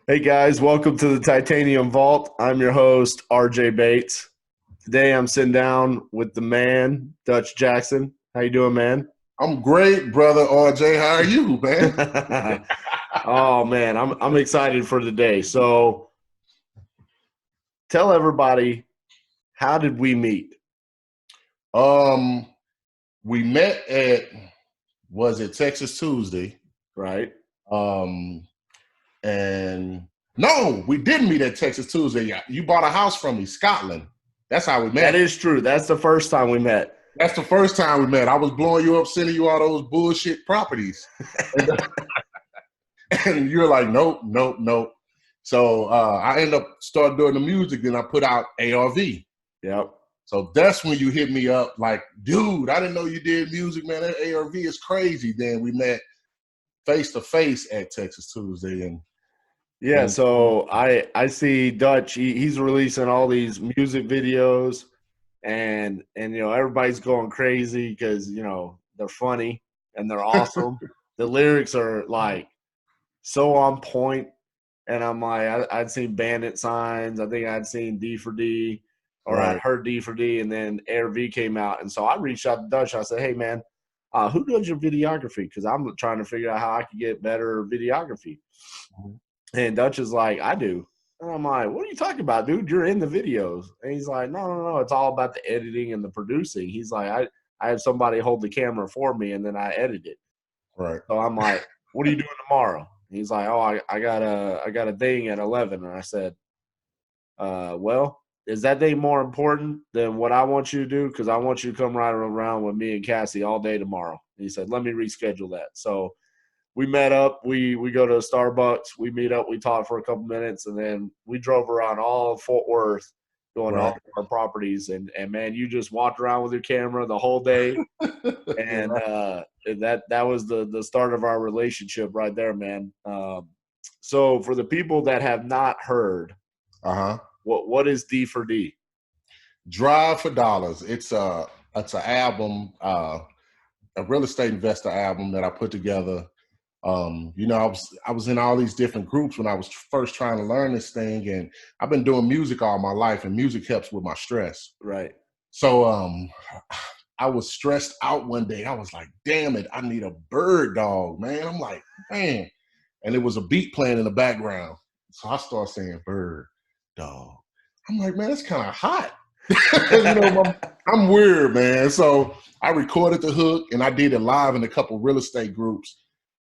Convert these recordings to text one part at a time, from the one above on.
Hey guys, welcome to the Titanium Vault. I'm your host, RJ Bates. Today I'm sitting down with the man, Dutch Jackson. How you doing, man? I'm great, brother RJ. How are you, man? Oh man, I'm excited for the day. So tell everybody, how did we meet? Um, we met at was it Texas Tuesday? Right? Um, and no, we didn't meet at Texas Tuesday. Yeah, you bought a house from me, Scotland. That's how we That met. is true. That's the first time we met. That's the first time we met. I was blowing you up, sending you all those bullshit properties, and, and you're like, nope, nope, nope. So I ended up starting doing the music. Then I put out ARV. Yep. So that's when you hit me up like, dude, I didn't know you did music, man. That ARV is crazy. Then we met face to face at Texas Tuesday, Yeah, and so I see Dutch. He's releasing all these music videos, and everybody's going crazy because they're funny and they're awesome. The lyrics are like so on point, and I'm like I'd seen Bandit Signs. I think I'd seen D4D, or I'd right, heard D4D, and then Air V came out, and so I reached out to Dutch. I said, "Hey man, who does your videography? Because I'm trying to figure out how I could get better videography." And Dutch is like, I do. And I'm like, what are you talking about, dude? You're in the videos. And he's like, no, no, no. It's all about the editing and the producing. He's like, I have somebody hold the camera for me and then I edit it. right. So I'm like, what are you doing tomorrow? He's like, oh, I got a thing at 11. And I said, well, is that thing more important than what I want you to do? Because I want you to come ride around with me and Cassie all day tomorrow. And he said, let me reschedule that. So we met up. We go to Starbucks. We meet up. We talk for a couple minutes, and then we drove around all of Fort Worth, going to all Right. of our properties. And man, you just walked around with your camera the whole day, and Right. that was the start of our relationship right there, man. So for the people that have not heard, Uh-huh. what is D4D? Drive for Dollars. It's an album, a real estate investor album that I put together. I was in all these different groups when I was first trying to learn this thing, and I've been doing music all my life, and music helps with my stress. Right. So I was stressed out one day. I was like, damn it, I need a bird dog, man. I'm like, man. And it was a beat playing in the background. So I started saying bird dog. I'm like, man, that's kind of hot. I'm weird, man. So I recorded the hook and I did it live in a couple real estate groups.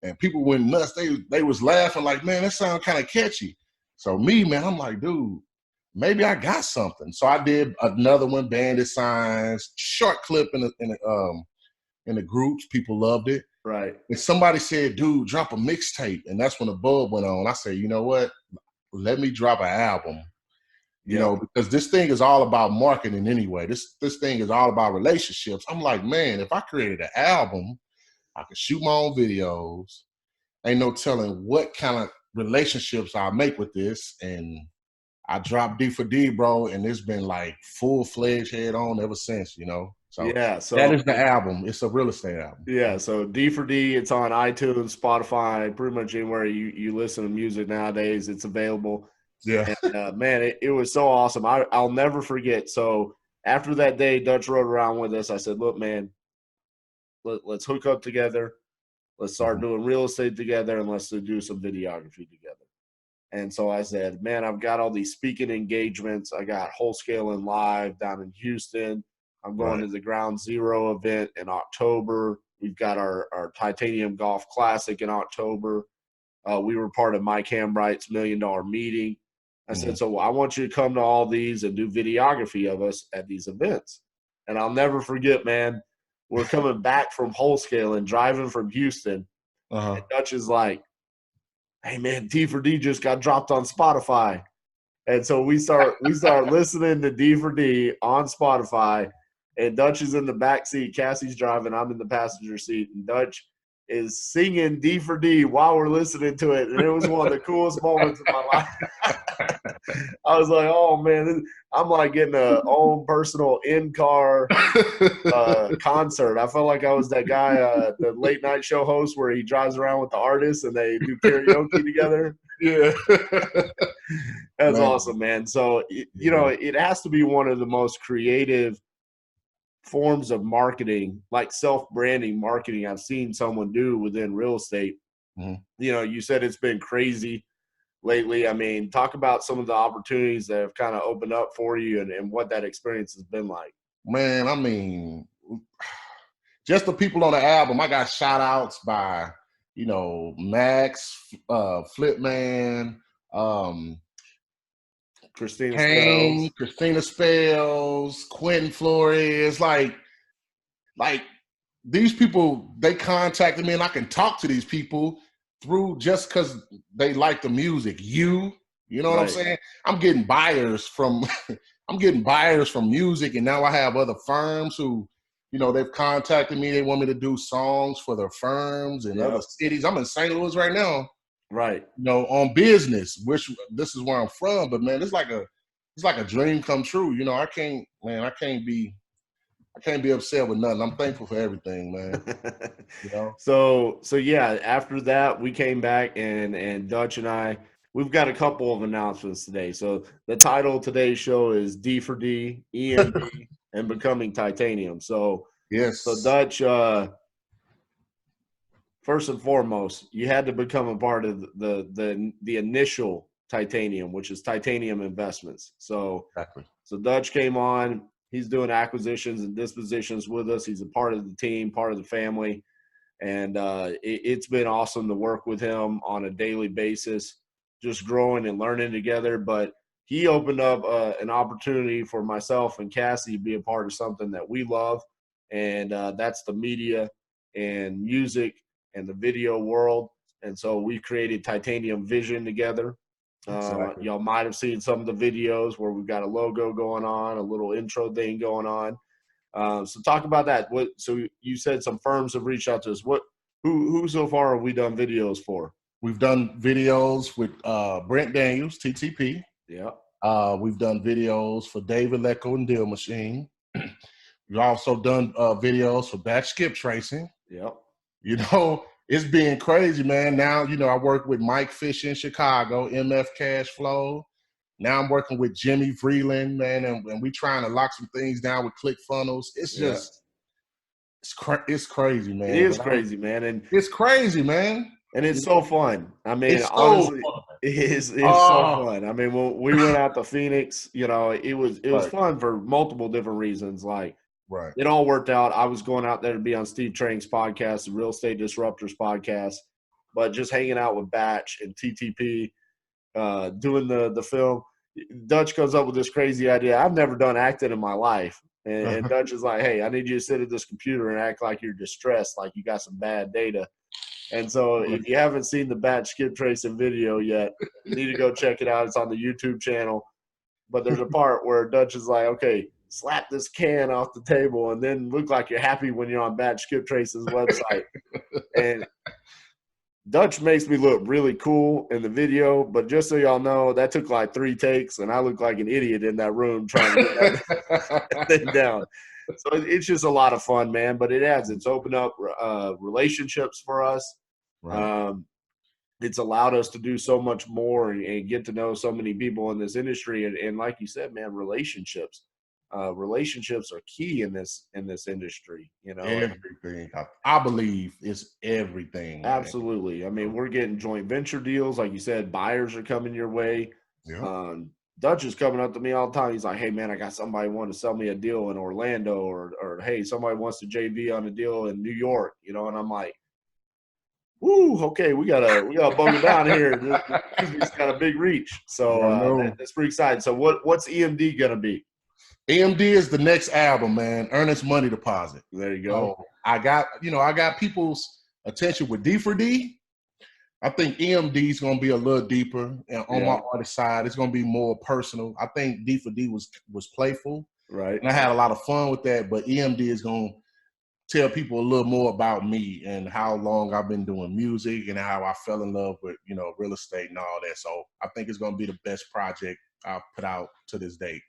And people went nuts. They was laughing like, man, that sounds kind of catchy. So me, man, I'm like, dude, maybe I got something. So I did another one, Bandit Signs, short clip in the groups. People loved it. Right. And somebody said, dude, drop a mixtape. And that's when the bulb went on. I said, you know what? Let me drop an album. Yep. Because this thing is all about marketing anyway. This thing is all about relationships. I'm like, man, if I created an album, I could shoot my own videos. Ain't no telling what kind of relationships I'll make with this. And I dropped D4D, bro, and it's been like full-fledged head on ever since. So Yeah. that So is the album. It's a real estate album. yeah, so D4D, it's on iTunes, Spotify, pretty much anywhere you listen to music nowadays, it's available. Yeah. And man, it was so awesome. I'll never forget. So after that day, Dutch rode around with us. I said, look, man, let's hook up together. Let's start Mhm. doing real estate together, and let's do some videography together. And so I said, man, I've got all these speaking engagements. I got Wholesaling Live down in Houston. I'm going Right. to the Ground Zero event in October. We've got our Titanium Golf Classic in October. We were part of Mike Hambright's $1 million meeting. I Mhm. said, so I want you to come to all these and do videography of us at these events. And I'll never forget, man, we're coming back from Wholesaling, driving from Houston. And Uh-huh. Dutch is like, hey man, D4D just got dropped on Spotify. And so we start listening to D4D on Spotify, and Dutch is in the back seat, Cassie's driving, I'm in the passenger seat, and Dutch is singing D4D while we're listening to it. And it was one of the coolest moments of my life. I was like, oh man, I'm like getting a own personal in-car concert. I felt like I was that guy, the late night show host where he drives around with the artists and they do karaoke together. Yeah. That's Man, awesome, man. So, you know, yeah. it has to be one of the most creative forms of marketing, like self-branding marketing I've seen someone do within real estate. Mhm. You know, you said it's been crazy lately. I mean, talk about some of the opportunities that have kind of opened up for you and what that experience has been like. Man, I mean, just the people on the album, I got shout outs by, Max, Flipman, um, Christina Kane, Spells. Christina Spells, Quentin Flores, like these people, they contacted me and I can talk to these people through just because they like the music. You know what I'm Right. saying? I'm getting buyers from I'm getting buyers from music, and now I have other firms who, they've contacted me. They want me to do songs for their firms in other Yep. cities. I'm in St. Louis right now, Right. on business, which this is where I'm from. But man, it's like a dream come true. I can't be upset with nothing. I'm thankful for everything, man. You know? So yeah, after that we came back and Dutch and I we've got a couple of announcements today. So the title of today's show is D4D, EMD, and becoming titanium. So Yes, Dutch, first and foremost, you had to become a part of the initial titanium, which is titanium investments. exactly. So Dutch came on. He's doing acquisitions and dispositions with us. He's a part of the team, part of the family. And it's been awesome to work with him on a daily basis, just growing and learning together. But he opened up an opportunity for myself and Cassie to be a part of something that we love, and that's the media and music and the video world. And so we created Titanium Vision together. Exactly. Y'all might have seen some of the videos where we've got a logo going on, a little intro thing going on. So talk about that. So you said some firms have reached out to us. Who so far have we done videos for? We've done videos with Brent Daniels, TTP. Yeah. We've done videos for David Lecco and Deal Machine. We've also done videos for Batch Skip Tracing. Yep. It's being crazy, man. Now, I work with Mike Fish in Chicago, MF Cash Flow. Now I'm working with Jimmy Vreeland, man, and we trying to lock some things down with ClickFunnels. It's Yeah. just, it's crazy, It man. is But crazy, man, it's crazy, man. and it's so fun. I mean, It's so honestly, fun. it's so Oh, fun. I mean, when we went out to Phoenix, it was right, fun for multiple different reasons. Like right. it all worked out. I was going out there to be on Steve Train's podcast, the Real Estate Disruptors podcast, but just hanging out with Batch and TTP, doing the film. Dutch comes up with this crazy idea. I've never done acting in my life. And Dutch is like, hey, I need you to sit at this computer and act like you're distressed, like you got some bad data. And so if you haven't seen the Batch Skip Tracing video yet, you need to go check it out. It's on the YouTube channel. But there's a part where Dutch is like, okay, slap this can off the table and then look like you're happy when you're on Batch Skip Tracing's website. And Dutch makes me look really cool in the video, but just so y'all know, that took like 3 takes, and I look like an idiot in that room trying to get that thing down. So it's just a lot of fun, man. But it's opened up relationships for us. Right. Um, it's allowed us to do so much more and get to know so many people in this industry. And like you said, man, relationships are key in this industry. Everything. I believe it's everything, man. Absolutely. I mean, we're getting joint venture deals. Like you said, buyers are coming your way. Yeah. Dutch is coming up to me all the time. He's like, hey, man, I got somebody wanting to sell me a deal in Orlando or hey, somebody wants to JV on a deal in New York, and I'm like, woo, okay, we gotta bump it down here. He's got a big reach. So I know. that's pretty exciting. So what's EMD gonna be? EMD is the next album, man. Earnest Money Deposit. There you go. So I got people's attention with D4D. I think EMD is going to be a little deeper, and on my artist side, it's going to be more personal. I think D4D was playful, Right. and I had a lot of fun with that. But EMD is going to tell people a little more about me and how long I've been doing music and how I fell in love with real estate and all that. So I think it's going to be the best project I've put out to this date.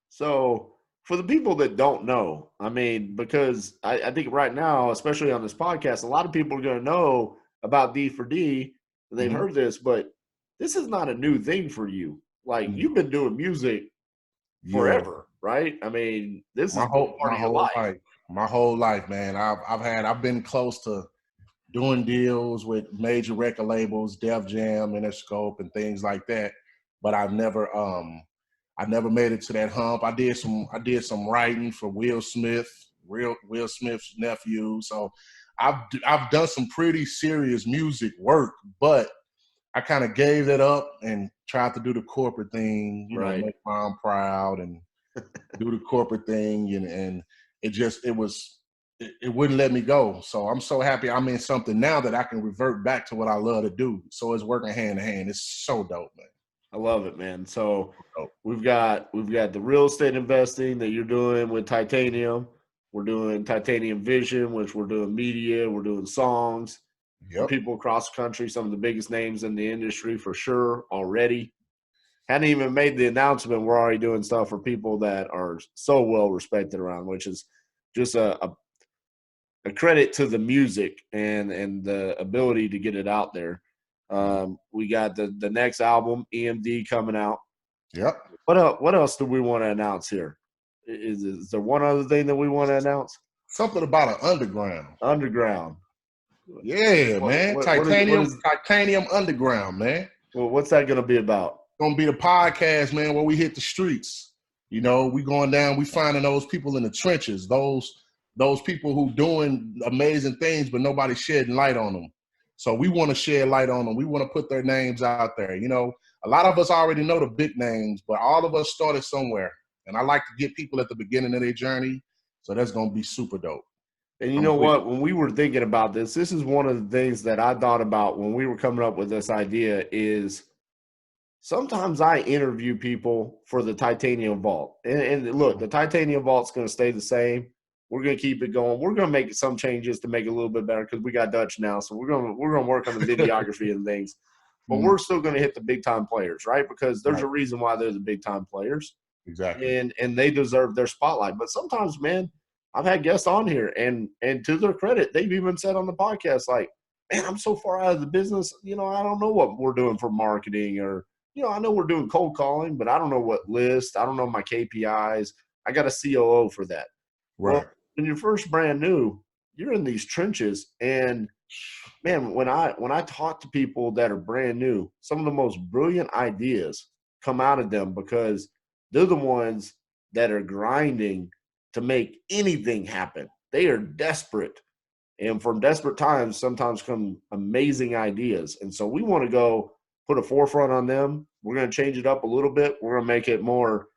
So for the people that don't know, I mean, because I think right now, especially on this podcast, a lot of people are going to know about D4D. They've Hmm. heard this, but this is not a new thing for you. Like you've been doing music Yeah, forever, right? I mean, this my has been whole part my of your whole life. life, man. I've been close to doing deals with major record labels, Def Jam, Interscope, and things like that. But I never made it to that hump. I did some writing for Will Smith's nephew. So I've done some pretty serious music work, but I kind of gave it up and tried to do the corporate thing, Right. make mom proud and do the corporate thing, and it wouldn't let me go. So I'm so happy I'm in something now that I can revert back to what I love to do. So it's working hand in hand. It's so dope, man. I love it, man. So Dope. we've got the real estate investing that you're doing with Titanium. We're doing Titanium Vision, which we're doing media, we're doing songs for Yep. people across the country, some of the biggest names in the industry for sure already. Hadn't even made the announcement. We're already doing stuff for people that are so well respected around, which is just a credit to the music and the ability to get it out there. We got the next album, EMD, coming out. Yep. What else do we want to announce here? Is there one other thing that we want to announce? Something about an underground. Underground. Yeah, man. What is Titanium Underground, man. well, what's that going to be about? Gonna be the podcast, man, where we hit the streets. We going down, we finding those people in the trenches, those people who doing amazing things, but nobody's shedding light on them. So we want to shed light on them. We want to put their names out there. A lot of us already know the big names, but all of us started somewhere. And I like to get people at the beginning of their journey. So that's gonna be super dope. And you I'm know with what? When we were thinking about this is one of the things that I thought about when we were coming up with this idea is sometimes I interview people for the titanium vault. And look, the titanium vault's going to stay the same. We're going to keep it going. We're going to make some changes to make it a little bit better because we got Dutch now. So we're going to work on the videography and things. But we're still going to hit the big time players, right? Because there's a reason why they're the big time players. Exactly. And they deserve their spotlight. But sometimes, man, I've had guests on here and to their credit, they've even said on the podcast, like, man, I'm so far out of the business, I don't know what we're doing for marketing or I know we're doing cold calling, but I don't know what list. I don't know my KPIs. I got a COO for that. Well, Right. when you're first brand new, you're in these trenches. And man, when I talk to people that are brand new, some of the most brilliant ideas come out of them because they're the ones that are grinding to make anything happen. They are desperate. And from desperate times, sometimes come amazing ideas. And so we want to go put a forefront on them. We're going to change it up a little bit. We're going to make it more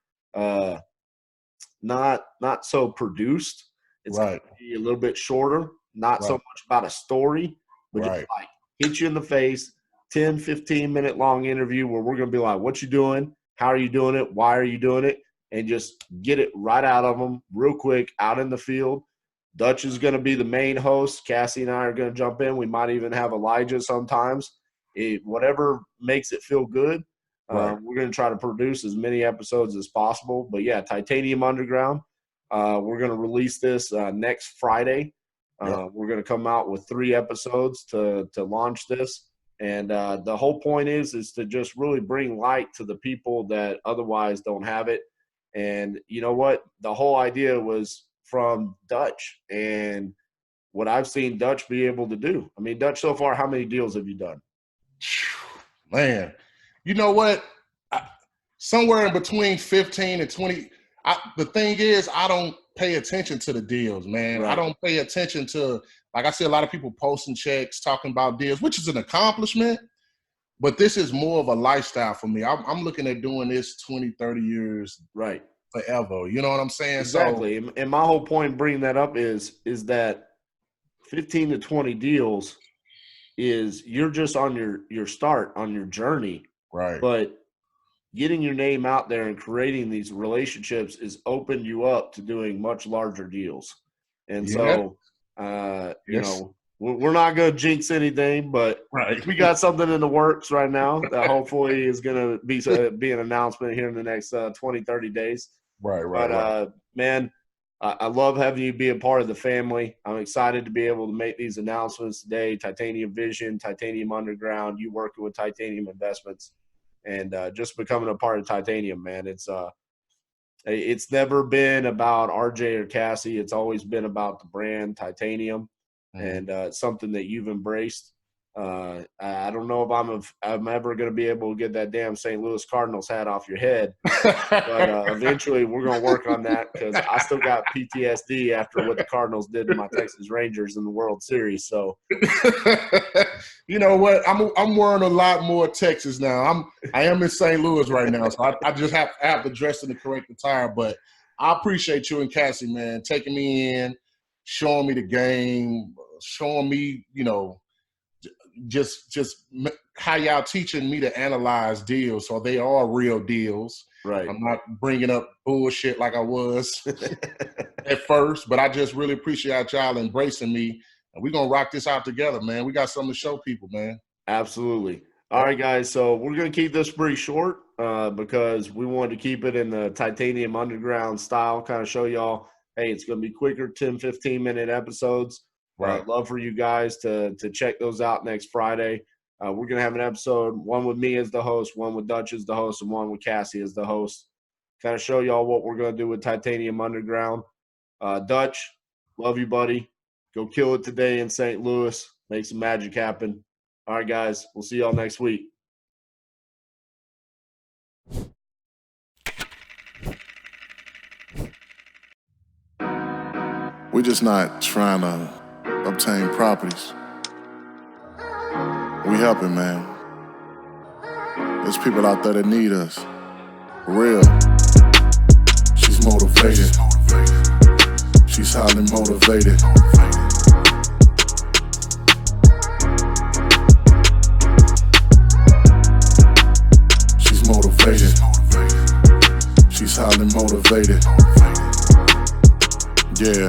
not so produced. It's going Right. to be a little bit shorter, not so Right. much about a story, but just Right. like hit you in the face, 10, 15-minute long interview where we're going to be like, what you doing? How are you doing it? Why are you doing it? And just get it right out of them real quick out in the field. Dutch is going to be the main host. Cassie and I are going to jump in. We might even have Elijah sometimes. Whatever makes it feel good. Right. We're going to try to produce as many episodes as possible. But, yeah, Titanium Underground. We're going to release this next Friday. Yep. We're going to come out with 3 episodes to launch this. And the whole point is to just really bring light to the people that otherwise don't have it. And you know what? The whole idea was from Dutch and what I've seen Dutch be able to do. I mean, Dutch, so far, how many deals have you done? Man, you know what? Somewhere in between 15 and 20. The thing is, I don't pay attention to the deals, man. I Right. don't pay attention to, like I see a lot of people posting checks, talking about deals, which is an accomplishment. But this is more of a lifestyle for me. I'm looking at doing this 20, 30 years Right. forever. You know what I'm saying? Exactly. And my whole point in bringing that up is that 15 to 20 deals is you're just on your start on your journey. Right. But getting your name out there and creating these relationships is opened you up to doing much larger deals. And Yeah. so, Yes. we're not going to jinx anything, but Right. we got something in the works right now that hopefully is going to be an announcement here in the next 20, 30 days. Right. But, man, I love having you be a part of the family. I'm excited to be able to make these announcements today. Titanium Vision, Titanium Underground, you working with Titanium Investments, and just becoming a part of Titanium, man. It's never been about RJ or Cassie. It's always been about the brand Titanium, and it's something that you've embraced. I don't know if I'm ever going to be able to get that damn St. Louis Cardinals hat off your head, but eventually we're going to work on that because I still got PTSD after what the Cardinals did to my Texas Rangers in the World Series. So, you know what? I'm wearing a lot more Texas now. I am in St. Louis right now, so I just have to dress in the correct attire. But I appreciate you and Cassie, man, taking me in, showing me the game, showing me, just how y'all teaching me to analyze deals, so they are real deals. right. I'm not bringing up bullshit like I was at first, but I just really appreciate y'all embracing me, and we're gonna rock this out together, man. We got something to show people, man. Absolutely. All right, guys. So we're going to keep this pretty short because we wanted to keep it in the Titanium Underground style, kind of show y'all, hey, it's going to be quicker, 10, 15-minute episodes. Right. Love for you guys to check those out next Friday. We're going to have an episode, one with me as the host, one with Dutch as the host, and one with Cassie as the host. Kind of show y'all what we're going to do with Titanium Underground. Dutch, love you, buddy. Go kill it today in St. Louis. Make some magic happen. All right, guys. We'll see y'all next week. We're just not trying to obtain properties. We helping, man. There's people out there that need us. For real. She's motivated. She's highly motivated. She's motivated. She's highly motivated. Yeah.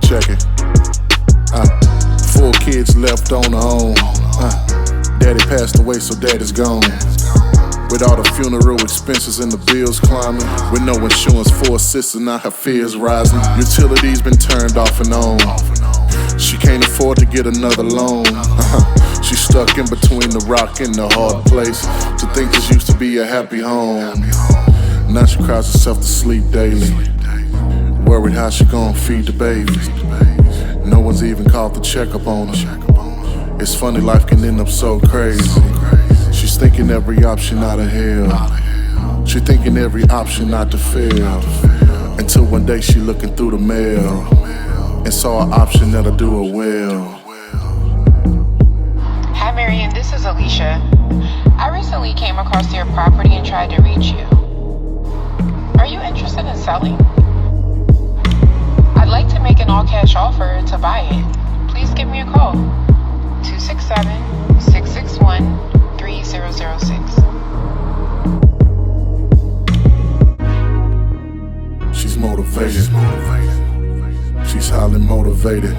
Check it. 4 kids left on her own. Daddy passed away, so daddy's gone. With all the funeral expenses and the bills climbing, with no insurance for a sister, now her fears rising. Utilities been turned off and on. She can't afford to get another loan. She's stuck in between the rock and the hard place. To think this used to be a happy home. Now she cries herself to sleep daily, worried how she gon' feed the baby. No one's even called to check up on her. It's funny, life can end up so crazy. She's thinking every option out of hell. She thinking every option not to fail. Until one day she looking through the mail and saw an option that'll do her well. Hi Marion, this is Alicia. I recently came across your property and tried to reach you. Are you interested in selling? I'd like to make an all-cash offer to buy it. Please give me a call. 267-661-3006. She's motivated. She's highly motivated.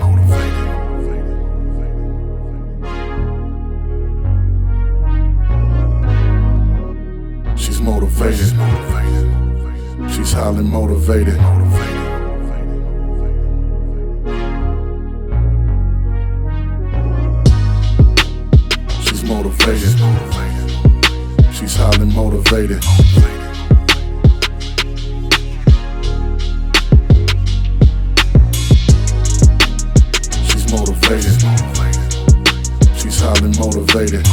She's motivated. She's highly motivated. She's motivated. She's highly motivated. She's motivated. She's highly motivated.